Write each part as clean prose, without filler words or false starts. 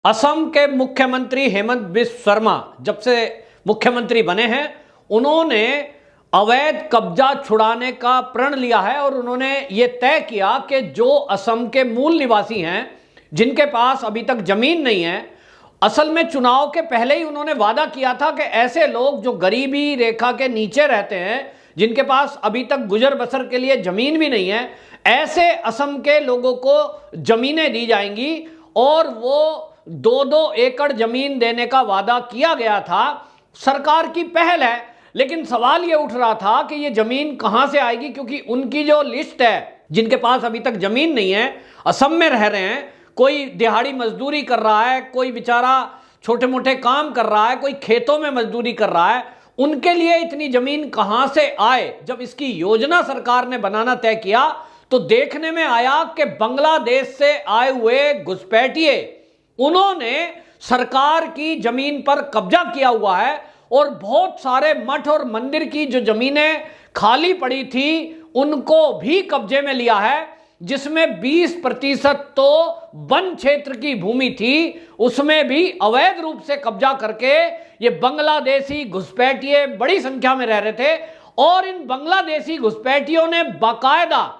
असम के मुख्यमंत्री हेमंत बिस्व शर्मा जब से मुख्यमंत्री बने हैं, उन्होंने अवैध कब्जा छुड़ाने का प्रण लिया है और उन्होंने ये तय किया कि जो असम के मूल निवासी हैं, जिनके पास अभी तक जमीन नहीं है, असल में चुनाव के पहले ही उन्होंने वादा किया था कि ऐसे लोग जो गरीबी रेखा के नीचे रहते हैं, जिनके पास अभी तक गुजर बसर के लिए जमीन भी नहीं है, ऐसे असम के लोगों को जमीनें दी जाएंगी और वो 2-2 एकड़ जमीन देने का वादा किया गया था। सरकार की पहल है, लेकिन सवाल यह उठ रहा था कि यह जमीन कहां से आएगी, क्योंकि उनकी जो लिस्ट है जिनके पास अभी तक जमीन नहीं है, असम में रह रहे हैं, कोई दिहाड़ी मजदूरी कर रहा है, कोई बेचारा छोटे मोटे काम कर रहा है, कोई खेतों में मजदूरी कर रहा है, उनके लिए इतनी जमीन कहां से आए। जब इसकी योजना सरकार ने बनाना तय किया तो देखने में आया कि बांग्लादेश से आए हुए घुसपैठिए, उन्होंने सरकार की जमीन पर कब्जा किया हुआ है और बहुत सारे मठ और मंदिर की जो जमीनें खाली पड़ी थी उनको भी कब्जे में लिया है, जिसमें 20% तो वन क्षेत्र की भूमि थी, उसमें भी अवैध रूप से कब्जा करके ये बांग्लादेशी घुसपैठिए बड़ी संख्या में रह रहे थे। और इन बांग्लादेशी घुसपैठियों ने बाकायदा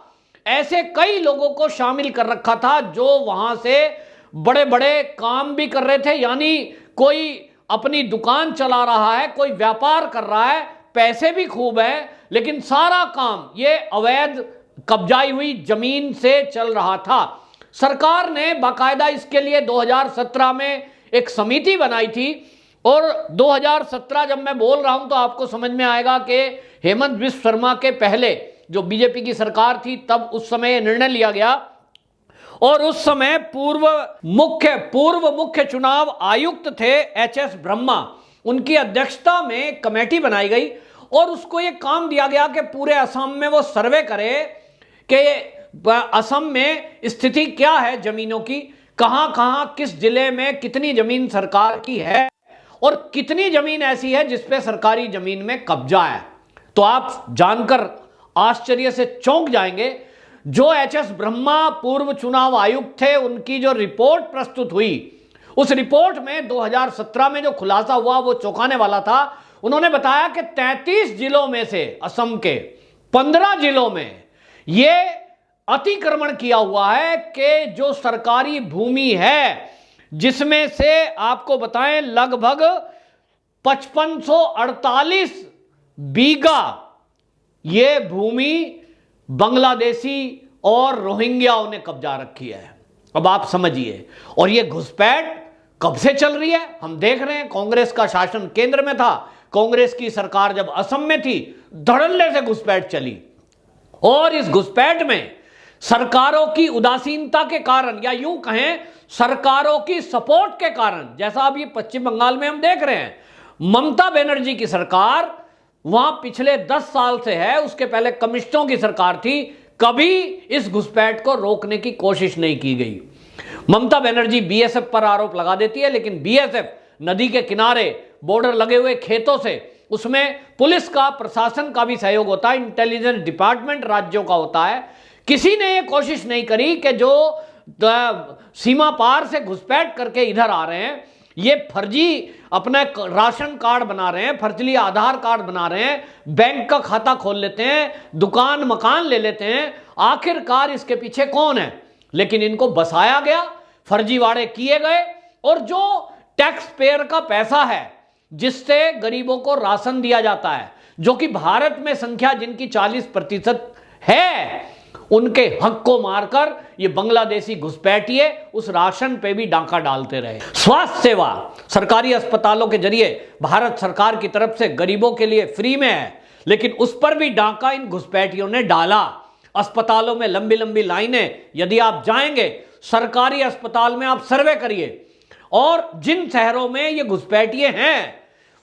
ऐसे कई लोगों को शामिल कर रखा था जो वहां से बड़े बड़े काम भी कर रहे थे, यानी कोई अपनी दुकान चला रहा है, कोई व्यापार कर रहा है, पैसे भी खूब है, लेकिन सारा काम ये अवैध कब्जाई हुई जमीन से चल रहा था। सरकार ने बाकायदा इसके लिए 2017 में एक समिति बनाई थी और 2017 जब मैं बोल रहा हूं तो आपको समझ में आएगा कि हेमंत बिस्व शर्मा के पहले जो बीजेपी की सरकार थी तब उस समय निर्णय लिया गया और उस समय पूर्व मुख्य चुनाव आयुक्त थे एचएस ब्रह्मा, उनकी अध्यक्षता में कमेटी बनाई गई और उसको ये काम दिया गया कि पूरे असम में वो सर्वे करे कि असम में स्थिति क्या है जमीनों की, कहां किस जिले में कितनी जमीन सरकार की है और कितनी जमीन ऐसी है जिसपे सरकारी जमीन में कब्जा है। तो आप जानकर आश्चर्य से चौंक जाएंगे, जो एचएस ब्रह्मा पूर्व चुनाव आयुक्त थे, उनकी जो रिपोर्ट प्रस्तुत हुई, उस रिपोर्ट में 2017 में जो खुलासा हुआ वो चौंकाने वाला था। उन्होंने बताया कि 33 जिलों में से असम के 15 जिलों में ये अतिक्रमण किया हुआ है कि जो सरकारी भूमि है, जिसमें से आपको बताएं लगभग 5548 बीघा ये भूमि बांग्लादेशी और रोहिंग्याओं ने कब्जा रखी है। अब आप समझिए, और ये घुसपैठ कब से चल रही है हम देख रहे हैं। कांग्रेस का शासन केंद्र में था, कांग्रेस की सरकार जब असम में थी, धड़ल्ले से घुसपैठ चली और इस घुसपैठ में सरकारों की उदासीनता के कारण, या यूं कहें सरकारों की सपोर्ट के कारण, जैसा अब ये पश्चिम बंगाल में हम देख रहे हैं, ममता बनर्जी की सरकार वहां पिछले 10 साल से है, उसके पहले कम्युनिस्टों की सरकार थी, कभी इस घुसपैठ को रोकने की कोशिश नहीं की गई। ममता बनर्जी बीएसएफ पर आरोप लगा देती है, लेकिन बीएसएफ नदी के किनारे बॉर्डर लगे हुए खेतों से, उसमें पुलिस का, प्रशासन का भी सहयोग होता है, इंटेलिजेंस डिपार्टमेंट राज्यों का होता है। किसी ने यह कोशिश नहीं करी कि जो सीमा पार से घुसपैठ करके इधर आ रहे हैं, ये फर्जी अपना राशन कार्ड बना रहे हैं, फर्जी आधार कार्ड बना रहे हैं, बैंक का खाता खोल लेते हैं, दुकान मकान ले लेते हैं, आखिरकार इसके पीछे कौन है? लेकिन इनको बसाया गया, फर्जीवाड़े किए गए और जो टैक्स पेयर का पैसा है जिससे गरीबों को राशन दिया जाता है, जो कि भारत में संख्या जिनकी 40% है, उनके हक को मारकर ये बांग्लादेशी घुसपैठिए उस राशन पे भी डाका डालते रहे। स्वास्थ्य सेवा सरकारी अस्पतालों के जरिए भारत सरकार की तरफ से गरीबों के लिए फ्री में है, लेकिन उस पर भी डाका इन घुसपैठियों ने डाला। अस्पतालों में लंबी लंबी लाइनें, यदि आप जाएंगे सरकारी अस्पताल में, आप सर्वे करिए और जिन शहरों में ये घुसपैठिए हैं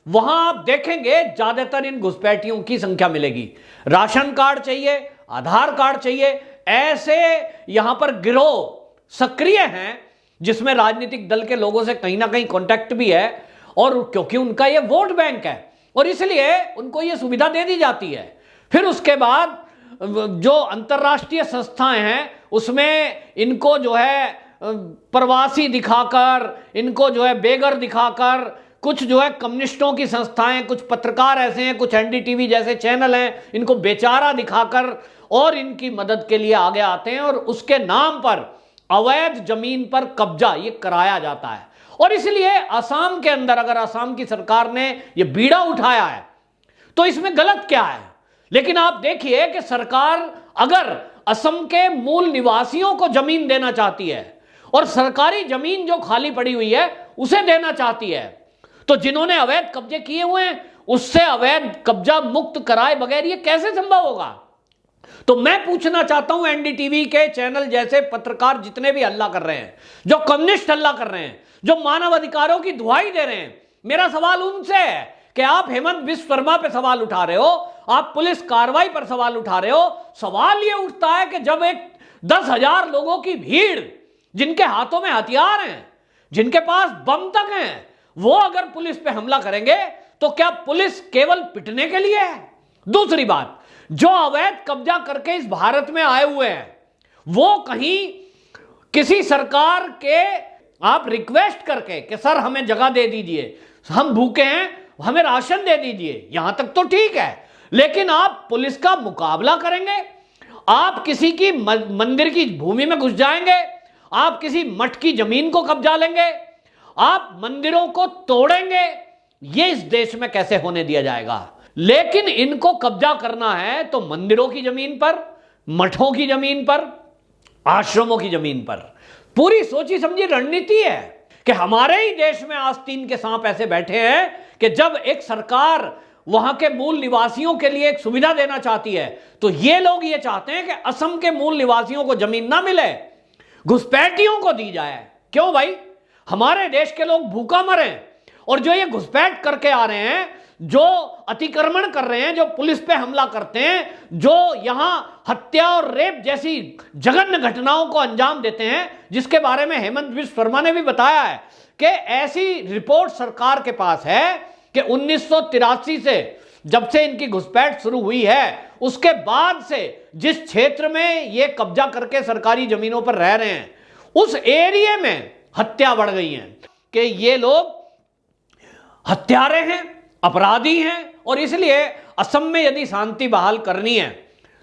वहां आप देखेंगे ज्यादातर इन घुसपैठियों की संख्या मिलेगी। राशन कार्ड चाहिए, आधार कार्ड चाहिए, ऐसे यहां पर गिरोह सक्रिय हैं जिसमें राजनीतिक दल के लोगों से कहीं ना कहीं कांटेक्ट भी है, और क्योंकि उनका ये वोट बैंक है और इसलिए उनको ये सुविधा दे दी जाती है। फिर उसके बाद जो अंतर्राष्ट्रीय संस्थाएं हैं उसमें इनको जो है प्रवासी दिखाकर, इनको जो है बेघर दिखाकर, कुछ जो है कम्युनिस्टों की संस्थाएं, कुछ पत्रकार ऐसे हैं, कुछ एनडीटीवी जैसे चैनल हैं, इनको बेचारा दिखाकर और इनकी मदद के लिए आगे आते हैं और उसके नाम पर अवैध जमीन पर कब्जा ये कराया जाता है। और इसलिए असम के अंदर अगर असम की सरकार ने ये बीड़ा उठाया है तो इसमें गलत क्या है? लेकिन आप देखिए कि सरकार अगर असम के मूल निवासियों को जमीन देना चाहती है और सरकारी जमीन जो खाली पड़ी हुई है उसे देना चाहती है, तो जिन्होंने अवैध कब्जे किए हुए हैं उससे अवैध कब्जा मुक्त कराए बगैर ये कैसे संभव होगा? तो मैं पूछना चाहता हूं एनडीटीवी के चैनल जैसे पत्रकार जितने भी हल्ला कर रहे हैं, जो कम्युनिस्ट हल्ला कर रहे हैं, जो मानव अधिकारों की दुहाई दे रहे हैं, मेरा सवाल उनसे है कि आप हेमंत बिस्व शर्मा पे सवाल उठा रहे हो, आप पुलिस कार्रवाई पर सवाल उठा रहे हो। सवाल यह उठता है कि जब एक 10,000 लोगों की भीड़, जिनके हाथों में हथियार हैं, जिनके पास बम तक हैं, वो अगर पुलिस पे हमला करेंगे तो क्या पुलिस केवल पिटने के लिए है? दूसरी बात, जो अवैध कब्जा करके इस भारत में आए हुए हैं वो कहीं किसी सरकार के आप रिक्वेस्ट करके कि सर हमें जगह दे दीजिए, हम भूखे हैं, हमें राशन दे दीजिए, यहां तक तो ठीक है, लेकिन आप पुलिस का मुकाबला करेंगे, आप किसी की मंदिर की भूमि में घुस जाएंगे, आप किसी मठ की जमीन को कब्जा लेंगे, आप मंदिरों को तोड़ेंगे, ये इस देश में कैसे होने दिया जाएगा? लेकिन इनको कब्जा करना है तो मंदिरों की जमीन पर, मठों की जमीन पर, आश्रमों की जमीन पर। पूरी सोची समझी रणनीति है कि हमारे ही देश में आस्तीन के सांप ऐसे बैठे हैं कि जब एक सरकार वहां के मूल निवासियों के लिए एक सुविधा देना चाहती है तो ये लोग ये चाहते हैं कि असम के मूल निवासियों को जमीन ना मिले, घुसपैठियों को दी जाए। क्यों भाई? हमारे देश के लोग भूखा मरे, और जो ये घुसपैठ करके आ रहे हैं, जो अतिक्रमण कर रहे हैं, जो पुलिस पे हमला करते हैं, जो यहां हत्या और रेप जैसी जघन्य घटनाओं को अंजाम देते हैं, जिसके बारे में हेमंत बिस्व शर्मा ने भी बताया है कि ऐसी रिपोर्ट सरकार के पास है कि 1983 से जब से इनकी घुसपैठ शुरू हुई है उसके बाद से जिस क्षेत्र में ये कब्जा करके सरकारी जमीनों पर रह रहे हैं उस एरिया में हत्या बढ़ गई है कि ये लोग हत्यारे हैं, अपराधी हैं, और इसलिए असम में यदि शांति बहाल करनी है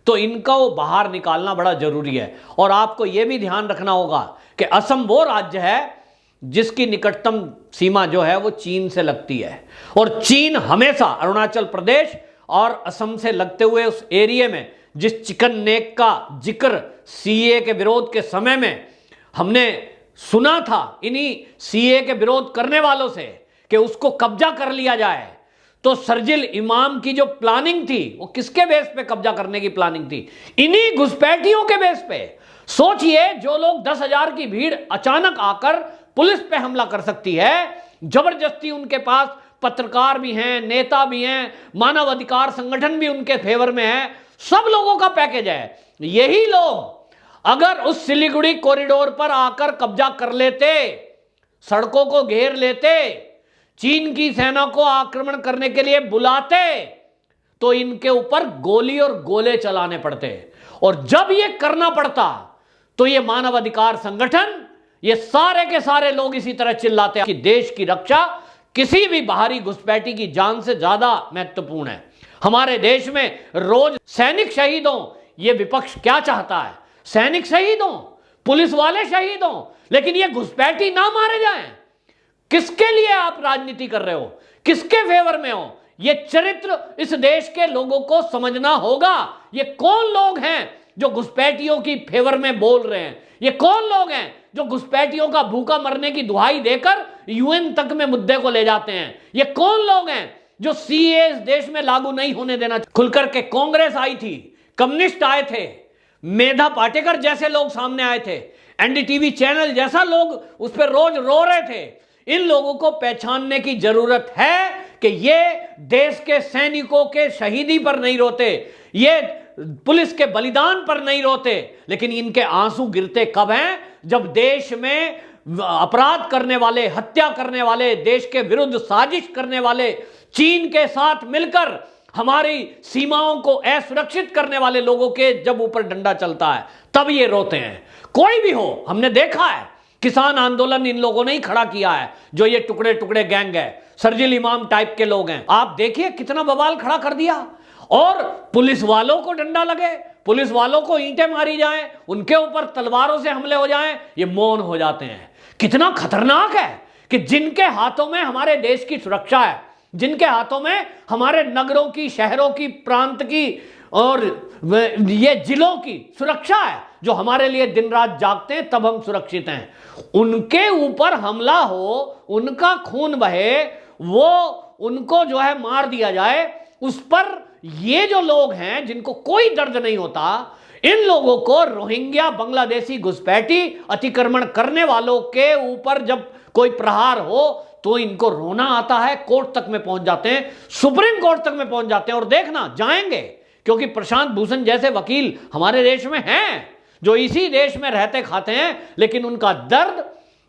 तो इनका वो बाहर निकालना बड़ा जरूरी है। और आपको यह भी ध्यान रखना होगा कि असम वो राज्य है जिसकी निकटतम सीमा जो है वो चीन से लगती है, और चीन हमेशा अरुणाचल प्रदेश और असम से लगते हुए उस एरिया में जिस चिकन नेक का जिक्र सीए के विरोध के समय में हमने सुना था इन्हीं सीए के विरोध करने वालों से कि उसको कब्जा कर लिया जाए, तो शर्जिल इमाम की जो प्लानिंग थी वो किसके बेस पे कब्जा करने की प्लानिंग थी? इन्हीं घुसपैठियों के बेस पे। सोचिए, जो लोग 10,000 की भीड़ अचानक आकर पुलिस पे हमला कर सकती है, जबरदस्ती उनके पास पत्रकार भी हैं, नेता भी हैं, मानव अधिकार संगठन भी उनके फेवर में है, सब लोगों का पैकेज है। यही लोग अगर उस सिलीगुड़ी कॉरिडोर पर आकर कब्जा कर लेते, सड़कों को घेर लेते, चीन की सेना को आक्रमण करने के लिए बुलाते, तो इनके ऊपर गोली और गोले चलाने पड़ते, और जब ये करना पड़ता तो ये मानव अधिकार संगठन, ये सारे के सारे लोग इसी तरह चिल्लाते कि देश की रक्षा किसी भी बाहरी घुसपैठी की जान से ज्यादा महत्वपूर्ण है। हमारे देश में रोज सैनिक शहीद हों, ये विपक्ष क्या चाहता है? सैनिक शहीद हों, पुलिस वाले शहीद हों, लेकिन ये घुसपैठी ना मारे जाएं। किसके लिए आप राजनीति कर रहे हो? किसके फेवर में हो? ये चरित्र इस देश के लोगों को समझना होगा। ये कौन लोग हैं जो घुसपैठियों की फेवर में बोल रहे हैं? ये कौन लोग हैं जो घुसपैठियों का भूखा मरने की दुहाई देकर यूएन तक में मुद्दे को ले जाते हैं? ये कौन लोग हैं जो सीए इस देश में लागू नहीं होने देना? खुलकर के कांग्रेस आई थी, कम्युनिस्ट आए थे, मेधा पाटेकर जैसे लोग सामने आए थे, एनडीटीवी चैनल जैसा लोग उस पर रोज रो रहे थे। इन लोगों को पहचानने की जरूरत है कि ये देश के सैनिकों के शहीदी पर नहीं रोते, ये पुलिस के बलिदान पर नहीं रोते, लेकिन इनके आंसू गिरते कब हैं? जब देश में अपराध करने वाले, हत्या करने वाले, देश के विरुद्ध साजिश करने वाले, चीन के साथ मिलकर हमारी सीमाओं को असुरक्षित करने वाले लोगों के जब ऊपर डंडा चलता है तब ये रोते हैं। कोई भी हो, हमने देखा है किसान आंदोलन इन लोगों ने ही खड़ा किया है, जो ये टुकड़े टुकड़े गैंग है, शर्जील इमाम टाइप के लोग हैं। आप देखिए कितना बवाल खड़ा कर दिया। और पुलिस वालों को डंडा लगे, पुलिस वालों को ईंटें मारी जाएं, उनके ऊपर तलवारों से हमले हो जाएं, ये मौन हो जाते हैं। कितना खतरनाक है कि जिनके हाथों में हमारे देश की सुरक्षा है, जिनके हाथों में हमारे नगरों की, शहरों की, प्रांत की और ये जिलों की सुरक्षा है, जो हमारे लिए दिन रात जागते हैं, तब हम सुरक्षित हैं, उनके ऊपर हमला हो, उनका खून बहे, वो उनको जो है मार दिया जाए, उस पर ये जो लोग हैं जिनको कोई दर्द नहीं होता, इन लोगों को रोहिंग्या बांग्लादेशी घुसपैठी अतिक्रमण करने वालों के ऊपर जब कोई प्रहार हो तो इनको रोना आता है, कोर्ट तक में पहुंच जाते हैं, सुप्रीम कोर्ट तक में पहुंच जाते हैं। और देखना जाएंगे, क्योंकि प्रशांत भूषण जैसे वकील हमारे देश में हैं, जो इसी देश में रहते खाते हैं, लेकिन उनका दर्द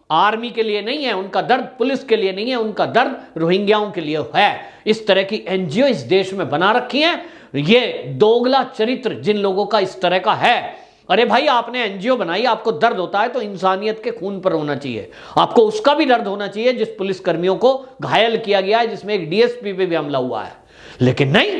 आर्मी के लिए नहीं है, उनका दर्द पुलिस के लिए नहीं है, उनका दर्द रोहिंग्याओं के लिए है। इस तरह की एनजीओ इस देश में बना रखी हैं। ये दोगला चरित्र जिन लोगों का इस तरह का है, अरे भाई आपने एनजीओ बनाई, आपको दर्द होता है तो इंसानियत के खून पर होना चाहिए, आपको उसका भी दर्द होना चाहिए जिस पुलिस कर्मियों को घायल किया गया है, जिसमें एक डीएसपी पे भी हमला हुआ है। लेकिन नहीं,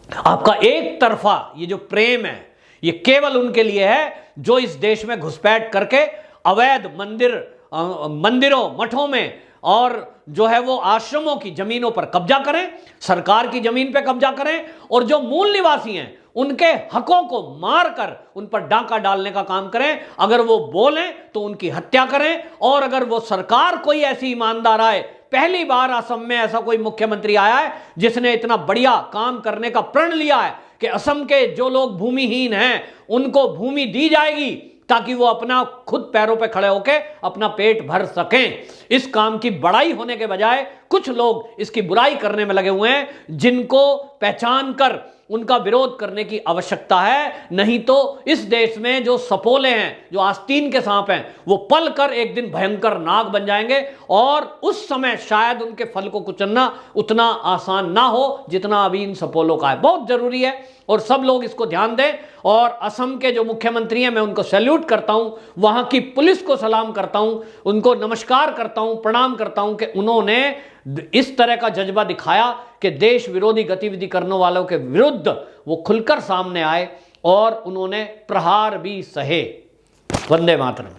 आपका एक तरफा ये जो प्रेम है, ये केवल उनके लिए है जो इस देश में घुसपैठ करके अवैध मंदिरों, मठों में और जो है वो आश्रमों की जमीनों पर कब्जा करें, सरकार की जमीन पर कब्जा करें, और जो मूल निवासी हैं उनके हकों को मारकर उन पर डांका डालने का काम करें। अगर वो बोलें तो उनकी हत्या करें, और अगर वो सरकार कोई ऐसी ईमानदार आए, पहली बार असम में ऐसा कोई मुख्यमंत्री आया है जिसने इतना बढ़िया काम करने का प्रण लिया है कि असम के जो लोग भूमिहीन हैं उनको भूमि दी जाएगी ताकि वो अपना खुद पैरों पे खड़े होकर अपना पेट भर सकें। इस काम की बड़ाई होने के बजाय कुछ लोग इसकी बुराई करने में लगे हुए हैं, जिनको पहचान कर उनका विरोध करने की आवश्यकता है। नहीं तो इस देश में जो सपोले हैं, जो आस्तीन के सांप हैं, वो पल कर एक दिन भयंकर नाग बन जाएंगे, और उस समय शायद उनके फल को कुचलना उतना आसान ना हो जितना अभी इन सपोलों का है। बहुत जरूरी है और सब लोग इसको ध्यान दें। और असम के जो मुख्यमंत्री हैं, मैं उनको सैल्यूट करता हूं, वहां की पुलिस को सलाम करता हूं, उनको नमस्कार करता हूं, प्रणाम करता हूं कि उन्होंने इस तरह का जज्बा दिखाया कि देश विरोधी गतिविधि करने वालों के विरुद्ध वो खुलकर सामने आए और उन्होंने प्रहार भी सहे। वंदे मातरम।